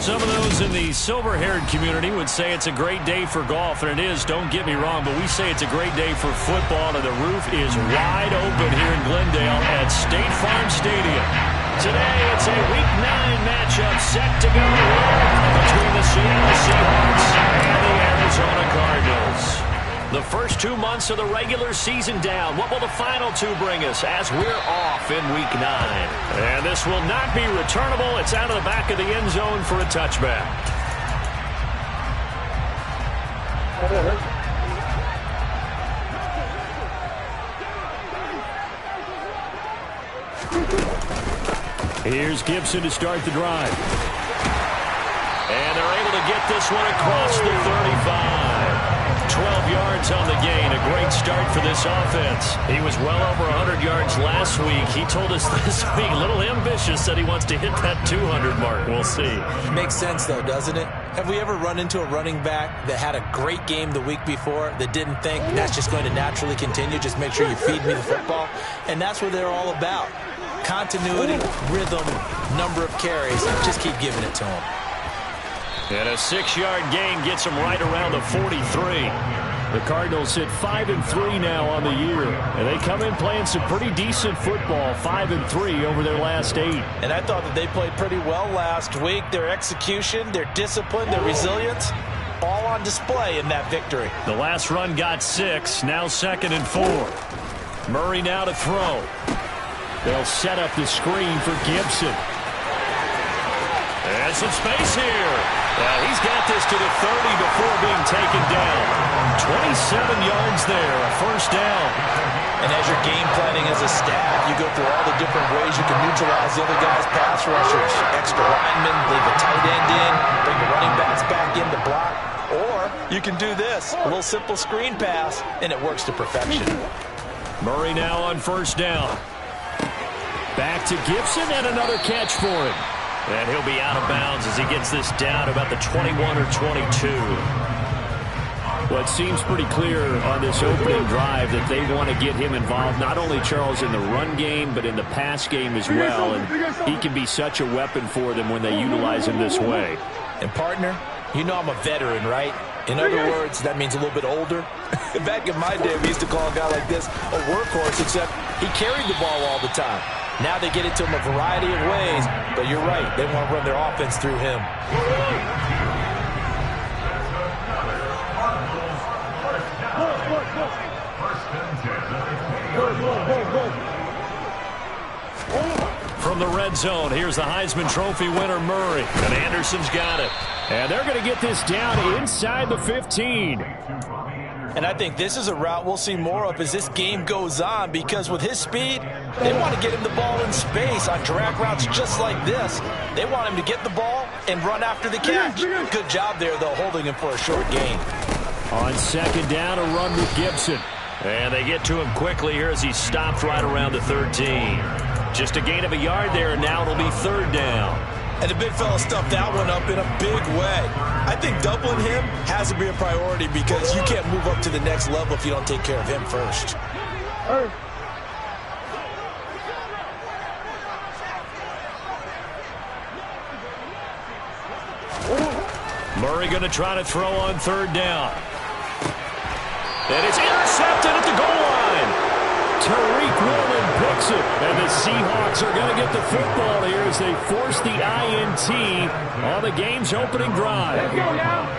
Some of those in the silver-haired community would say it's a great day for golf, and it is, don't get me wrong, but we say it's a great day for football, and the roof is wide open here in Glendale at State Farm Stadium. Today, it's a Week 9 matchup set to go between the Seattle Seahawks and the Arizona Cardinals. The first 2 months of the regular season down. What will the final 2 bring us as we're off in Week 9? And this will not be returnable. It's out of the back of the end zone for a touchback. Here's Gibson to start the drive. And they're able to get this one across the 35. 12 yards on the gain. A great start for this offense. He was well over 100 yards last week. He told us this week, a little ambitious, said he wants to hit that 200 mark. We'll see. Makes sense, though, doesn't it? Have we ever run into a running back that had a great game the week before that didn't think that's just going to naturally continue? Just make sure you feed me the football. And that's what they're all about. Continuity, rhythm, number of carries. Just keep giving it to them. And a 6-yard gain gets them right around the 43. The Cardinals sit 5-3 now on the year. And they come in playing some pretty decent football, 5-3 over their last 8. And I thought that they played pretty well last week. Their execution, their discipline, their resilience, all on display in that victory. The last run got 6, now 2nd and 4. Murray now to throw. They'll set up the screen for Gibson. And some space here. He's got this to the 30 before being taken down. 27 yards there, a first down. And as you're game planning as a staff, you go through all the different ways you can neutralize the other guy's pass rushers. Extra linemen, leave a tight end in, bring the running backs back in to block. Or you can do this, a little simple screen pass, and it works to perfection. Murray now on first down. Back to Gibson and another catch for him. And he'll be out of bounds as he gets this down about the 21 or 22. Well, it seems pretty clear on this opening drive that they want to get him involved, not only, Charles, in the run game, but in the pass game as well. And he can be such a weapon for them when they utilize him this way. And, partner, you know I'm a veteran, right? In other words, that means a little bit older. Back in my day, we used to call a guy like this a workhorse, except he carried the ball all the time. Now they get it to him a variety of ways, but you're right. They want to run their offense through him. From the red zone, here's the Heisman Trophy winner, Murray. And Anderson's got it. And they're going to get this down inside the 15. And I think this is a route we'll see more of as this game goes on, because with his speed, they want to get him the ball in space on drag routes just like this. They want him to get the ball and run after the catch. Good job there, though, holding him for a short gain. On second down, a run with Gibson. And they get to him quickly here as he stopped right around the 13. Just a gain of a yard there, and now it'll be third down. And the big fella stuffed that one up in a big way. I think doubling him has to be a priority, because you can't move up to the next level if you don't take care of him first. Murray going to try to throw on third down. And it's intercepted at the goal line. Tariq Woolen picks it, and the Seahawks are going to get the football here as they force the INT on the game's opening drive. Let's go now.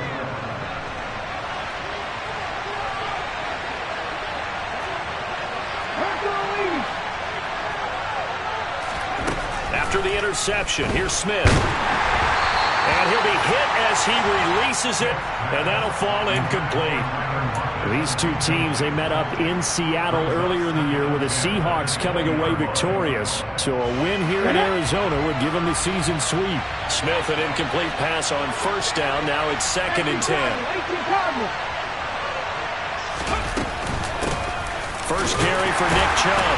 After the interception, here's Smith. And he'll be hit as he releases it, and that'll fall incomplete. These two teams, they met up in Seattle earlier in the year with the Seahawks coming away victorious. So a win here in Arizona would give them the season sweep. Smith, an incomplete pass on first down. Now it's 2nd and 10. First carry for Nick Chubb.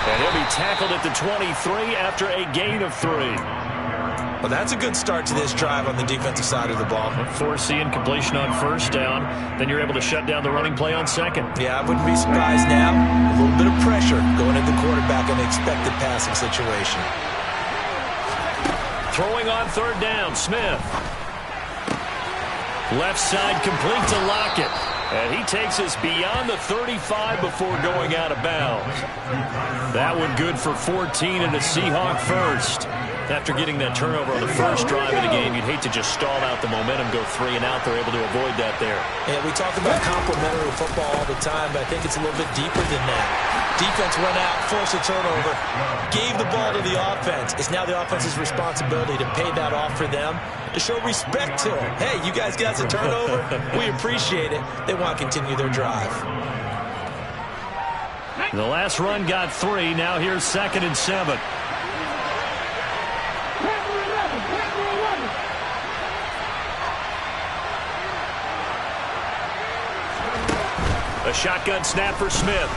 And he'll be tackled at the 23 after a gain of 3. Well, that's a good start to this drive on the defensive side of the ball. Force the incompletion on first down. Then you're able to shut down the running play on second. Yeah, I wouldn't be surprised now. A little bit of pressure going at the quarterback in an expected passing situation. Throwing on third down, Smith. Left side complete to Lockett. And he takes us beyond the 35 before going out of bounds. That one good for 14 and a Seahawk first. After getting that turnover on the first drive of the game, you'd hate to just stall out the momentum, go 3 and out. They're able to avoid that there. Yeah, we talk about complementary football all the time, but I think it's a little bit deeper than that. Defense went out, forced a turnover, gave the ball to the offense. It's now the offense's responsibility to pay that off for them, to show respect to them. Hey, you guys got a turnover? We appreciate it. They want to continue their drive. The last run got 3. Now here's 2nd and 7. A shotgun snap for Smith.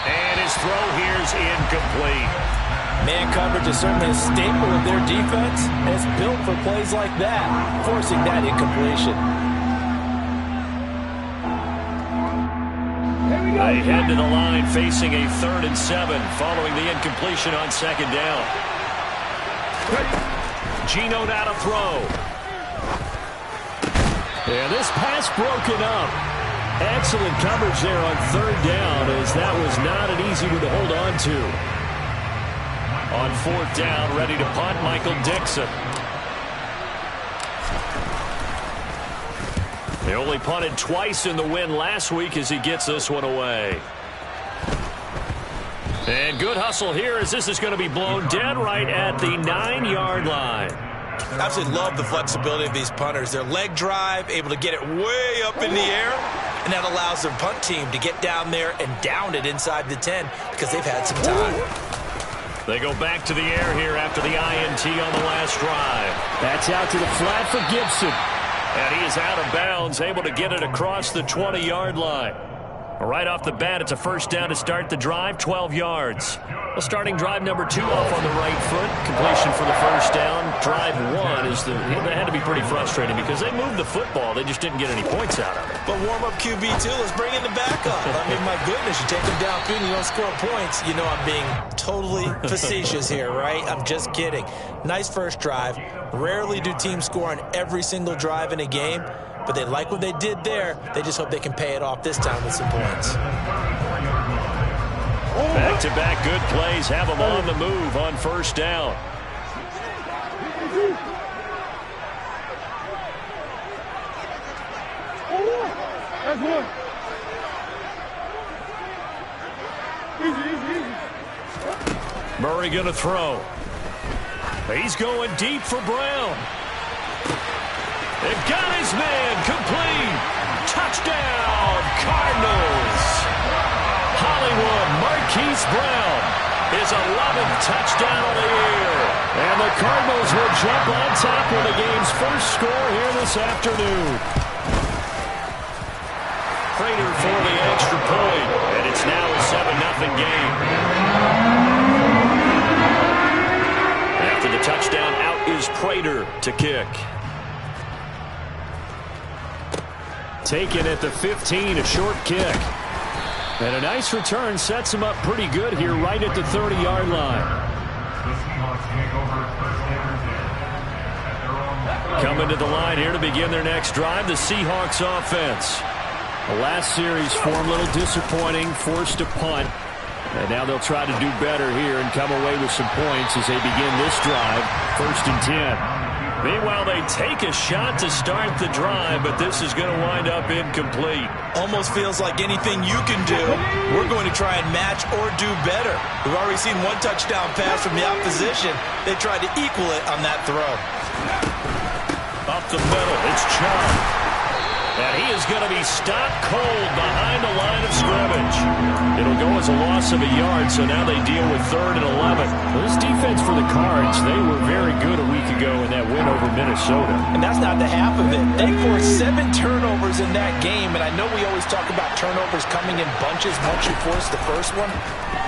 And his throw here's incomplete. Man coverage is certainly a staple of their defense. It's built for plays like that, forcing that incompletion. They head to the line facing a 3rd and 7 following the incompletion on 2nd down. Geno now to throw. And this pass broken up. Excellent coverage there on 3rd down, as that was not an easy one to hold on to. On 4th down, ready to punt, Michael Dixon. They only punted twice in the win last week as he gets this one away. And good hustle here as this is going to be blown dead right at the 9-yard line. Absolutely love the flexibility of these punters. Their leg drive, able to get it way up in the air, and that allows their punt team to get down there and down it inside the 10 because they've had some time. They go back to the air here after the INT on the last drive. That's out to the flat for Gibson. And he is out of bounds, able to get it across the 20-yard line. Right off the bat, it's a first down to start the drive, 12 yards. Well, starting drive number 2 off on the right foot. Completion for the first down. Drive 1 is that had to be pretty frustrating because they moved the football. They just didn't get any points out of it. But warm-up QB2, let's bring in the backup. I mean, my goodness, you take them downfield and you don't score points. You know I'm being totally facetious here, right? I'm just kidding. Nice first drive. Rarely do teams score on every single drive in a game, but they like what they did there. They just hope they can pay it off this time with some points. Back-to-back good plays have them on the move on first down. Murray going to throw. He's going deep for Brown. They've got his man complete. Touchdown, Cardinals. Hollywood Marquise Brown, his 11th touchdown of the year. And the Cardinals will jump on top with the game's first score here this afternoon. Prater for the extra point, and it's now a 7-0 game. After the touchdown, out is Prater to kick. Taken at the 15, a short kick. And a nice return sets him up pretty good here right at the 30-yard line. Coming to the line here to begin their next drive, the Seahawks offense. The last series form a little disappointing, forced to punt. And now they'll try to do better here and come away with some points as they begin this drive, 1st and 10. Meanwhile, they take a shot to start the drive, but this is going to wind up incomplete. Almost feels like anything you can do, we're going to try and match or do better. We've already seen one touchdown pass from the opposition. They tried to equal it on that throw. Up the middle, it's Chubb. And he is going to be stopped cold behind the line of scrimmage. It'll go as a loss of a yard, so now they deal with 3rd and 11. Well, this defense for the Cards, they were very good a week ago in that win over Minnesota. And that's not the half of it. They forced 7 turnovers in that game, and I know we always talk about turnovers coming in bunches once you force the first one.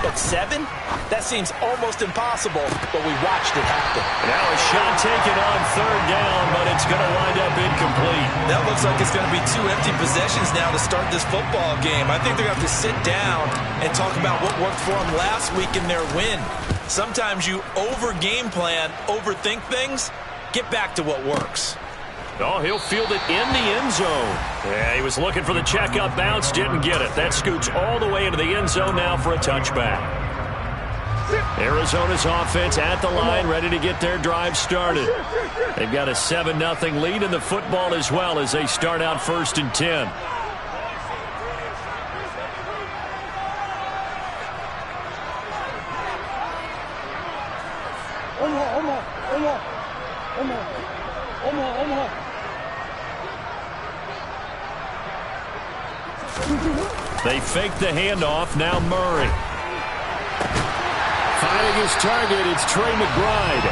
But 7? That seems almost impossible, but we watched it happen. Now a shot taken on 3rd down, but it's going to wind up incomplete. That looks like it's going to be 2 empty possessions now to start this football game. I think they're going to have to sit down and talk about what worked for them last week in their win. Sometimes you over-game plan, overthink things. Get back to what works. Oh, he'll field it in the end zone. Yeah, he was looking for the check-up bounce, didn't get it. That scoots all the way into the end zone now for a touchback. Arizona's offense at the line, ready to get their drive started. They've got a 7-0 lead in the football as well as they start out 1st and 10. They fake the handoff. Now Murray. Finding his target, it's Trey McBride.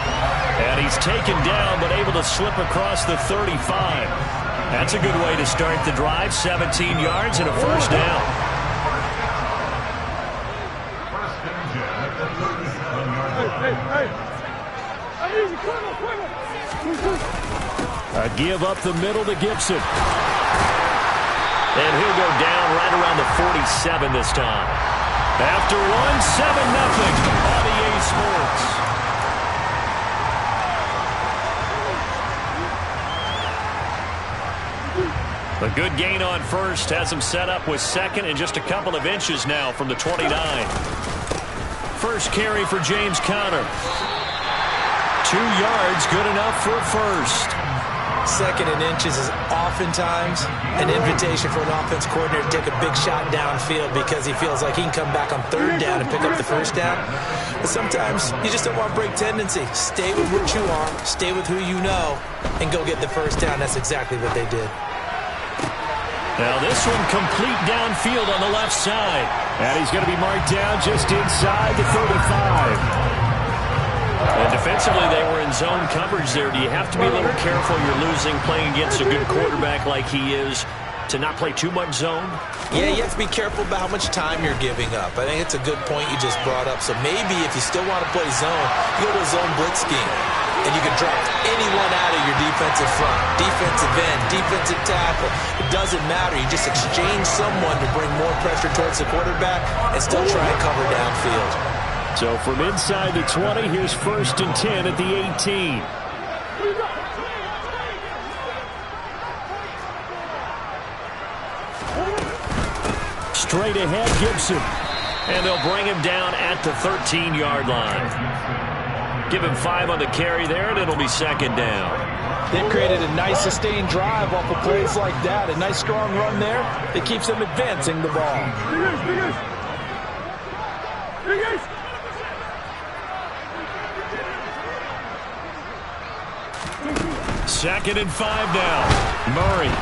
And he's taken down, but able to slip across the 35. That's a good way to start the drive. 17 yards and a 1st down. A give up the middle to Gibson. And he'll go down right around the 47 this time. After 7-0 on EA Sports. A good gain on 1st has him set up with 2nd and just a couple of inches now from the 29. First carry for James Conner. 2 yards, good enough for a 1st. 2nd and inches is oftentimes an invitation for an offense coordinator to take a big shot downfield because he feels like he can come back on 3rd down and pick up the 1st down. But sometimes you just don't want to break tendency. Stay with what you are, stay with who you know, and go get the 1st down. That's exactly what they did. Now this one complete downfield on the left side. And he's going to be marked down just inside the 35. And defensively, they were in zone coverage there. Do you have to be a little careful you're losing playing against a good quarterback like he is to not play too much zone? Yeah, you have to be careful about how much time you're giving up. I think it's a good point you just brought up. So maybe if you still want to play zone, you go to a zone blitz scheme. And you can drop anyone out of your defensive front, defensive end, defensive tackle. It doesn't matter. You just exchange someone to bring more pressure towards the quarterback and still try and cover downfield. So from inside the 20, here's 1st and 10 at the 18. Straight ahead, Gibson. And they'll bring him down at the 13-yard line. Give him 5 on the carry there, and it'll be 2nd down. They've created a nice sustained drive off of plays like that. A nice strong run there that keeps them advancing the ball. 2nd and 5 now. Murray.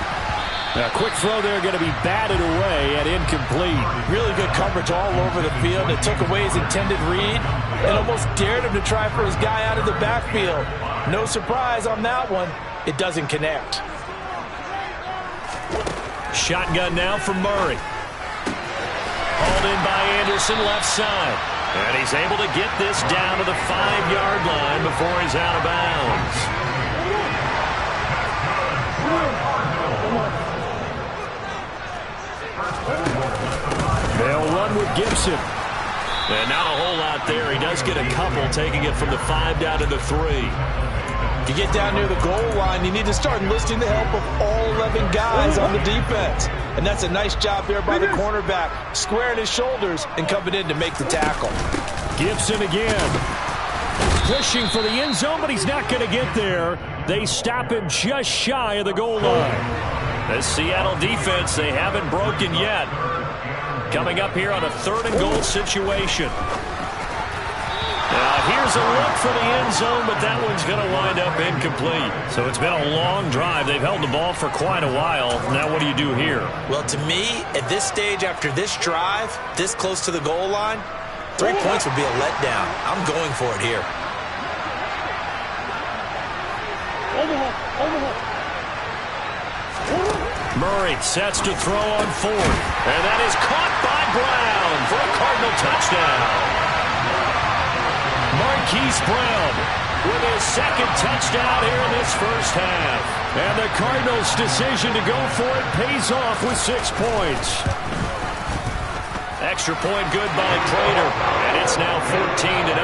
A quick throw there going to be batted away and incomplete. Really good coverage all over the field. It took away his intended read and almost dared him to try for his guy out of the backfield. No surprise on that one. It doesn't connect. Shotgun now for Murray. Hauled in by Anderson left side. And he's able to get this down to the 5-yard line before he's out of bounds. They'll run with Gibson. And not a whole lot there. He does get a couple, taking it from the 5 down to the 3. You get down near the goal line, you need to start enlisting the help of all 11 guys on the defense. And that's a nice job there by the cornerback, squaring his shoulders and coming in to make the tackle. Gibson again. Pushing for the end zone, but he's not going to get there. They stop him just shy of the goal line. The Seattle defense, they haven't broken yet. Coming up here on a 3rd and goal situation. Now here's a look for the end zone, but that one's going to wind up incomplete. So it's been a long drive. They've held the ball for quite a while. Now what do you do here? Well, to me, at this stage after this drive, this close to the goal line, 3 points would be a letdown. I'm going for it here. Murray sets to throw on 4th. And that is caught by Brown. for a Cardinal touchdown. Marquise Brown with his second touchdown here in this first half. And the Cardinals' decision to go for it pays off with 6 points. Extra point good by Prater, and it's now 14-0.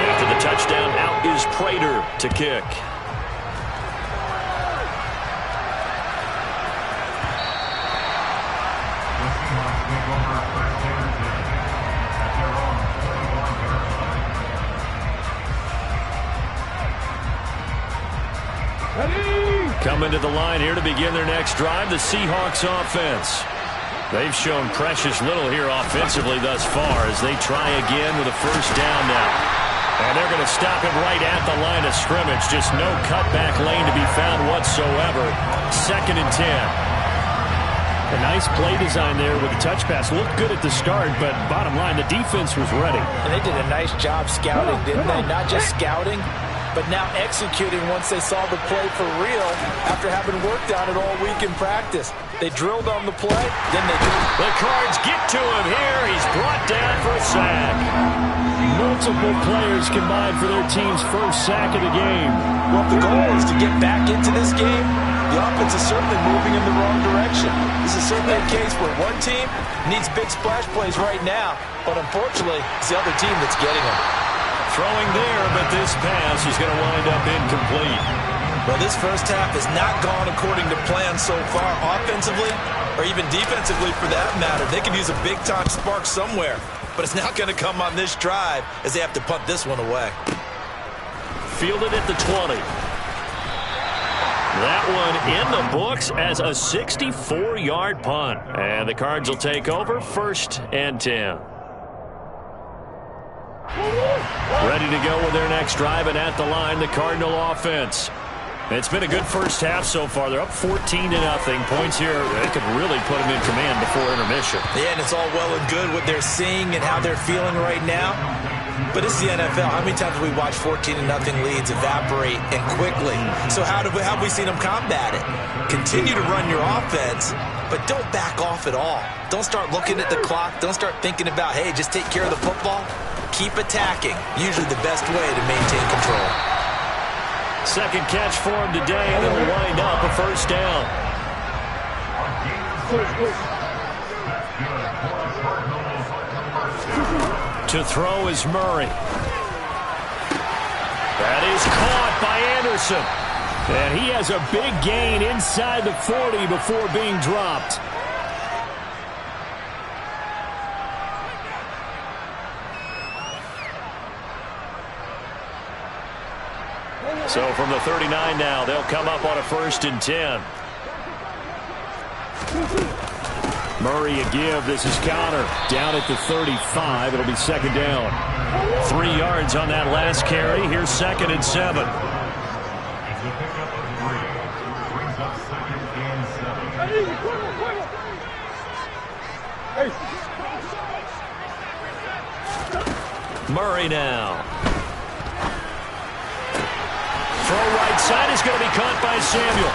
After the touchdown, out is Prater to kick. Coming to the line here to begin their next drive, the Seahawks offense. They've shown precious little here offensively thus far as they try again with a first down now. And they're going to stop him right at the line of scrimmage. Just no cutback lane to be found whatsoever. 2nd and 10. A nice play design there with the touch pass. Looked good at the start, but bottom line, the defense was ready. And they did a nice job scouting, didn't they? Not just scouting, but now executing once they saw the play for real after having worked on it all week in practice. They drilled on the play, then they did. The Cards get to him here. He's brought down for a sack. Multiple players combined for their team's first sack of the game. Well, if the goal is to get back into this game, the offense is certainly moving in the wrong direction. This is certainly a case where one team needs big splash plays right now, but unfortunately, it's the other team that's getting them. Throwing there, but this pass is going to wind up incomplete. Well, this first half has not gone according to plan so far, offensively or even defensively for that matter. They could use a big-time spark somewhere, but it's not going to come on this drive as they have to punt this one away. Fielded at the 20. That one in the books as a 64-yard punt. And the Cards will take over 1st and 10. Ready to go with their next drive, and at the line, the Cardinal offense. It's been a good first half so far. They're up 14-0. Points here, they could really put them in command before intermission. Yeah, and it's all well and good what they're seeing and how they're feeling right now. But it's the NFL. How many times have we watched 14-0 leads evaporate and quickly? So how have we seen them combat it? Continue to run your offense, but don't back off at all. Don't start looking at the clock. Don't start thinking about, hey, just take care of the football. Keep attacking. Usually the best way to maintain control. Second catch for him today, and it'll wind up a first down. To throw is Murray. That is caught by Anderson. And he has a big gain inside the 40 before being dropped. So from the 39 now, they'll come up on a 1st and 10. Murray a give. This is Connor down at the 35. It'll be 2nd down. 3 yards on that last carry. Here's 2nd and 7. Murray now. Throw right side is going to be caught by Samuel.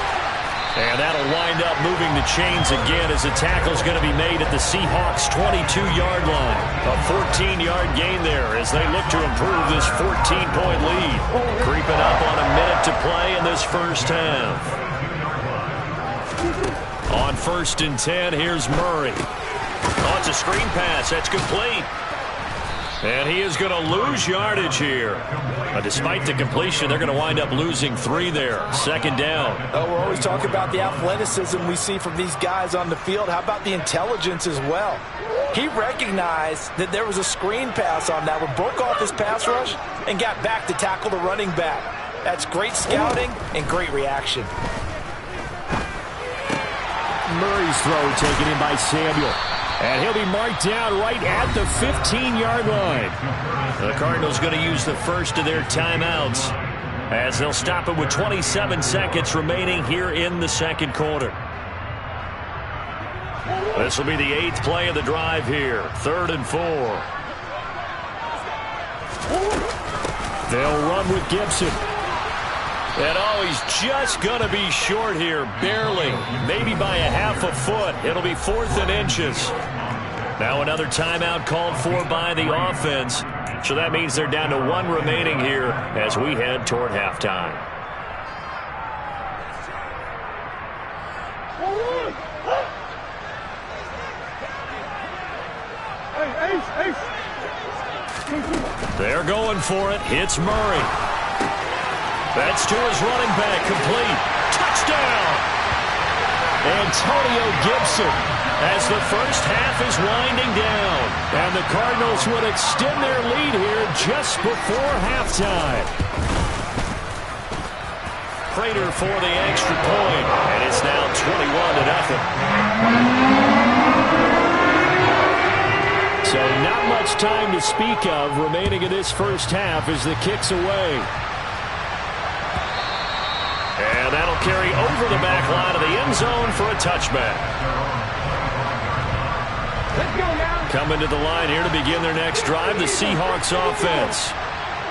And that'll wind up moving the chains again as the tackle's going to be made at the Seahawks' 22-yard line. A 14-yard gain there as they look to improve this 14-point lead. Creeping up on a minute to play in this first half. On 1st and 10, here's Murray. Oh, it's a screen pass. That's complete. And he is going to lose yardage here. Despite the completion, they're going to wind up losing 3 there. 2nd down. Oh, we're always talking about the athleticism we see from these guys on the field. How about the intelligence as well? He recognized that there was a screen pass on that one, broke off his pass rush, and got back to tackle the running back. That's great scouting and great reaction. Murray's throw taken in by Samuel. And he'll be marked down right at the 15-yard line. The Cardinals going to use the first of their timeouts as they'll stop it with 27 seconds remaining here in the 2nd quarter. This will be the 8th play of the drive here. 3rd and 4. They'll run with Gibson. And oh, he's just going to be short here, barely, maybe by a half a foot. It'll be 4th and inches. Now another timeout called for by the offense. So that means they're down to 1 remaining here as we head toward halftime. They're going for it. Hits Murray. That's to his running back. Complete. Touchdown! Antonio Gibson as the first half is winding down. And the Cardinals would extend their lead here just before halftime. Prater for the extra point. And it's now 21-0. So not much time to speak of remaining in this first half as the kick's away. And that'll carry over the back line of the end zone for a touchback. Let's go now. Coming to the line here to begin their next drive, the Seahawks offense.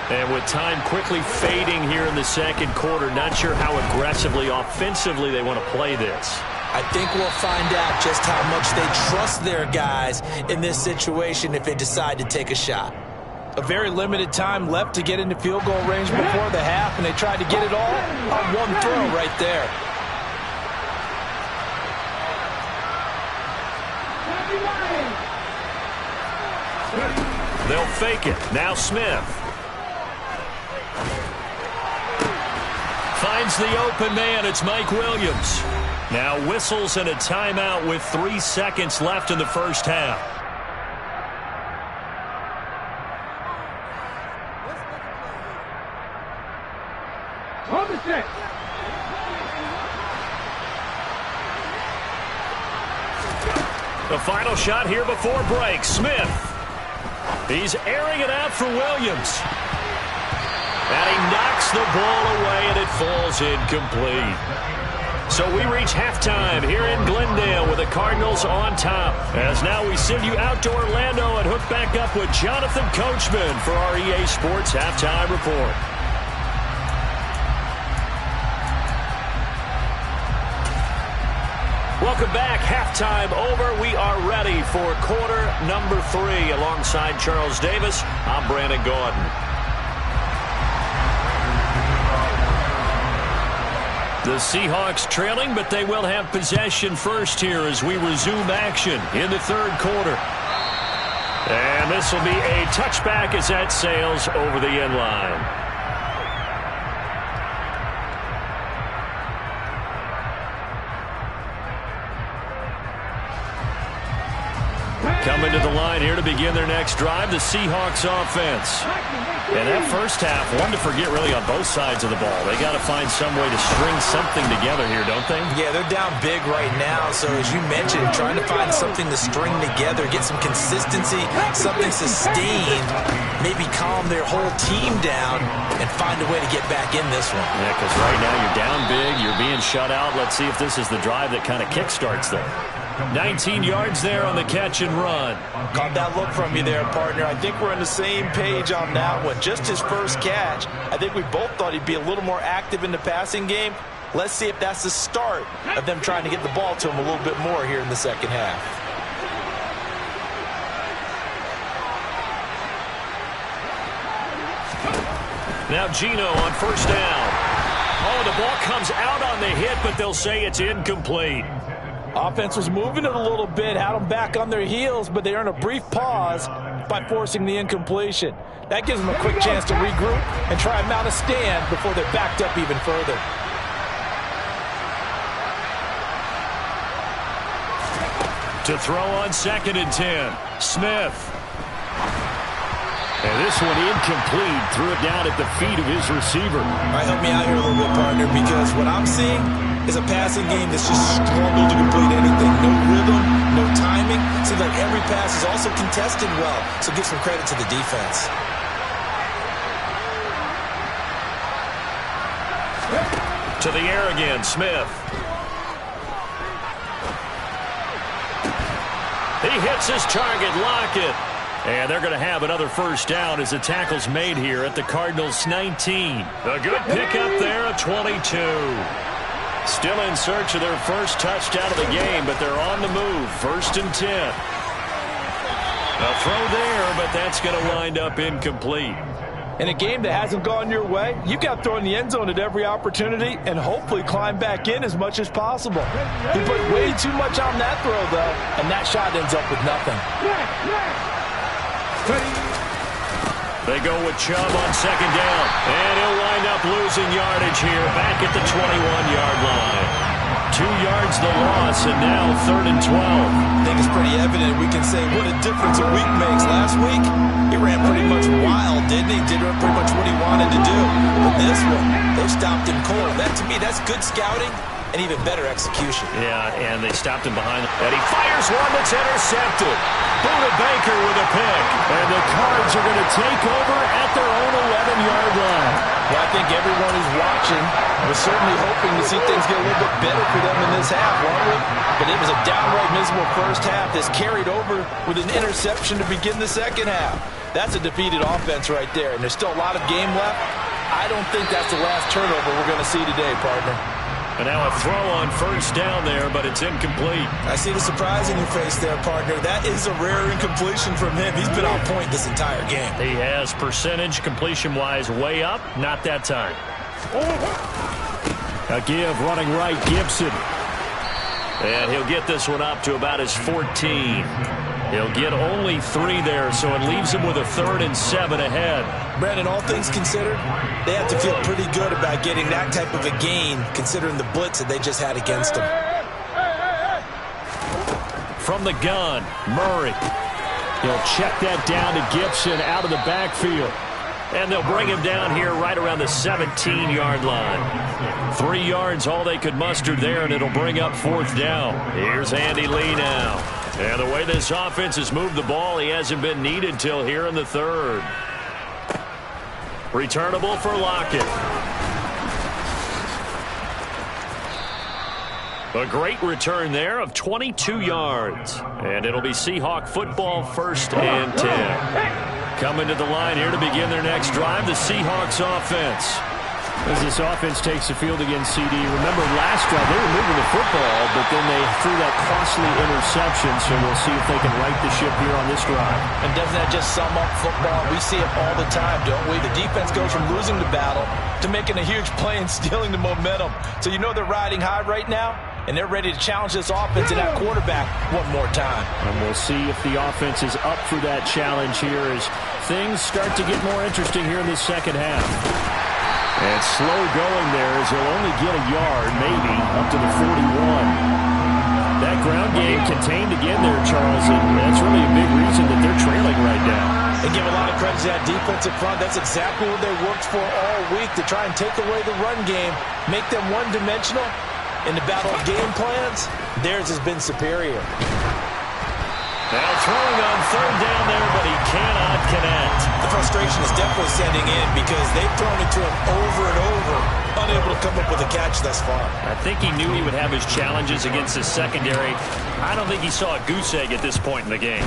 And with time quickly fading here in the second quarter, not sure how aggressively, offensively they want to play this. I think we'll find out just how much they trust their guys in this situation if they decide to take a shot. A very limited time left to get into field goal range before the half, and they tried to get it all on one throw right there. They'll fake it. Now Smith. Finds the open man. It's Mike Williams. Now whistles and a timeout with 3 seconds left in the first half. The final shot here before break. Smith. He's airing it out for Williams. And he knocks the ball away, and it falls incomplete. So we reach halftime here in Glendale with the Cardinals on top. As now we send you out to Orlando and hook back up with Jonathan Coachman for our EA Sports Halftime Report. Welcome back. Halftime over. We are ready for quarter number 3. Alongside Charles Davis, I'm Brandon Gaudin. The Seahawks trailing, but they will have possession first here as we resume action in the third quarter. And this will be a touchback as that sails over the end line. Coming to the line here to begin their next drive, the Seahawks offense. And that first half, one to forget really on both sides of the ball. They got to find some way to string something together here, don't they? Yeah, they're down big right now. So as you mentioned, trying to find something to string together, get some consistency, something sustained, maybe calm their whole team down and find a way to get back in this one. Yeah, because right now you're down big, you're being shut out. Let's see if this is the drive that kind of kickstarts them. 19 yards there on the catch and run. Caught that look from you there, partner. I think we're on the same page on that one. Just his first catch. I think we both thought he'd be a little more active in the passing game. Let's see if that's the start of them trying to get the ball to him a little bit more here in the second half. Now Gino on first down. Oh, the ball comes out on the hit, but they'll say it's incomplete. Offense was moving it a little bit, had them back on their heels, but they earned a brief pause by forcing the incompletion. That gives them a quick chance to regroup and try and mount a stand before they're backed up even further. To throw on 2nd and 10, Smith. And this one incomplete. Threw it down at the feet of his receiver. All right, help me out here a little bit, partner, because what I'm seeing is a passing game that's just struggled to complete anything. No rhythm, no timing. Seems like every pass is also contested well, so give some credit to the defense. To the air again, Smith. He hits his target, Lockett. And they're going to have another first down as the tackle's made here at the Cardinals' 19. A good pickup there at 22. Still in search of their first touchdown of the game, but they're on the move. 1st and 10. A throw there, but that's going to wind up incomplete. In a game that hasn't gone your way, you've got to throw in the end zone at every opportunity and hopefully climb back in as much as possible. He put way too much on that throw, though, and that shot ends up with nothing. They go with Chubb on 2nd down, and he'll wind up losing yardage here back at the 21-yard line. 2 yards the loss, and now 3rd and 12. I think it's pretty evident we can say what a difference a week makes. Last week, he ran pretty much wild, didn't he? Did pretty much what he wanted to do. But this one, they stopped him cold. That, to me, that's good scouting and even better execution. Yeah, and they stopped him behind him. And he fires one that's intercepted. Buda Baker with a pick. And the Cards are going to take over at their own 11-yard line. Well, I think everyone who's watching was certainly hoping to see things get a little bit better for them in this half, weren't we? But it was a downright miserable first half that's carried over with an interception to begin the second half. That's a defeated offense right there, and there's still a lot of game left. I don't think that's the last turnover we're going to see today, partner. And now a throw on 1st down there, but it's incomplete. I see the surprise in your face there, partner. That is a rare incompletion from him. He's been on point this entire game. He has percentage completion-wise way up. Not that time. A give running right, Gibson. And he'll get this one up to about his 14. He'll get only 3 there, so it leaves him with a 3rd and 7 ahead. Brandon, all things considered, they have to feel pretty good about getting that type of a gain, considering the blitz that they just had against them. From the gun, Murray. He'll check that down to Gibson out of the backfield. And they'll bring him down here right around the 17-yard line. 3 yards, all they could muster there, and it'll bring up 4th down. Here's Andy Lee now. And the way this offense has moved the ball, he hasn't been needed till here in the 3rd. Returnable for Lockett. A great return there of 22 yards. And it'll be Seahawk football, 1st and 10. Coming to the line here to begin their next drive, the Seahawks offense. As this offense takes the field against CD, remember last drive they were moving the football, but then they threw that costly interception, so we'll see if they can right the ship here on this drive. And doesn't that just sum up football? We see it all the time, don't we? The defense goes from losing the battle to making a huge play and stealing the momentum. So you know they're riding high right now, and they're ready to challenge this offense and that quarterback one more time. And we'll see if the offense is up for that challenge here as things start to get more interesting here in the second half. And slow going there as he'll only get a yard, maybe, up to the 41. That ground game contained again there, Charles, and that's really a big reason that they're trailing right now. They give a lot of credit to that defensive front. That's exactly what they worked for all week, to try and take away the run game, make them one-dimensional. In the battle of game plans, theirs has been superior. Now throwing on 3rd down there, but he cannot connect. The frustration is definitely setting in because they've thrown it to him over and over, unable to come up with a catch thus far. I think he knew he would have his challenges against his secondary. I don't think he saw a goose egg at this point in the game.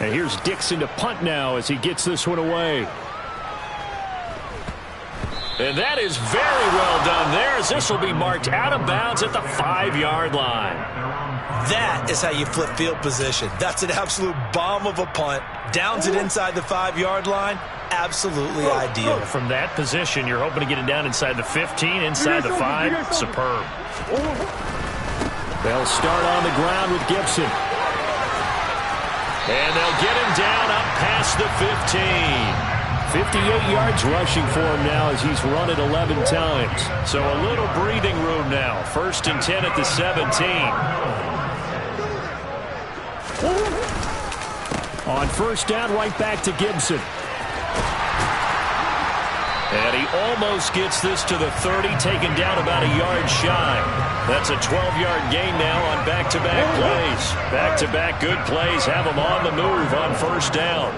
And here's Dixon to punt now as he gets this one away. And that is very well done there, as this will be marked out of bounds at the 5-yard line. That is how you flip field position. That's an absolute bomb of a punt. Downs it inside the 5-yard line. Absolutely ideal. From that position, you're hoping to get it down inside the 15, inside the 5. Superb. They'll start on the ground with Gibson. And they'll get him down up past the 15. 58 yards rushing for him now as he's run it 11 times. So a little breathing room now. 1st and 10 at the 17. On 1st down, right back to Gibson. And he almost gets this to the 30, taken down about a yard shy. That's a 12-yard gain now on back-to-back plays. Back-to-back good plays have him on the move on 1st down.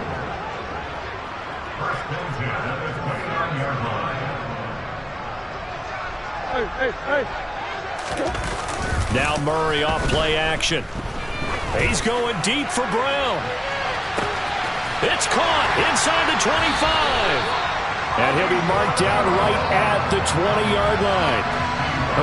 Now Murray off play action. He's going deep for Brown. It's caught inside the 25. And he'll be marked down right at the 20-yard line.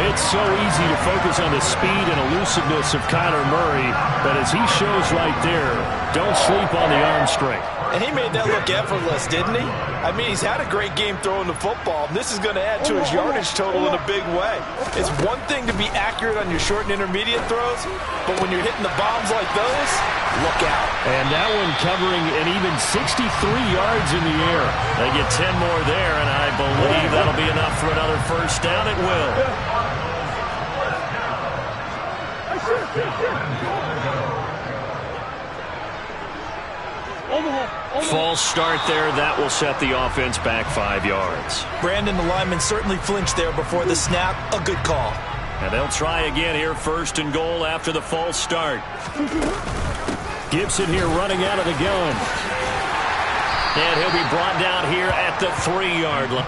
It's so easy to focus on the speed and elusiveness of Kyler Murray, but as he shows right there, don't sleep on the arm strength. And he made that look effortless, didn't he? I mean, he's had a great game throwing the football. And this is going to add to his yardage total in a big way. It's one thing to be accurate on your short and intermediate throws, but when you're hitting the bombs like those, look out. And that one covering an even 63 yards in the air. They get 10 more there, and I believe that'll be enough for another first down. It will. False start there. That will set the offense back 5 yards. Brandon, the lineman certainly flinched there before the snap. A good call. And they'll try again here, first and goal after the false start. Gibson here running out of the gun. And he'll be brought down here at the 3-yard line.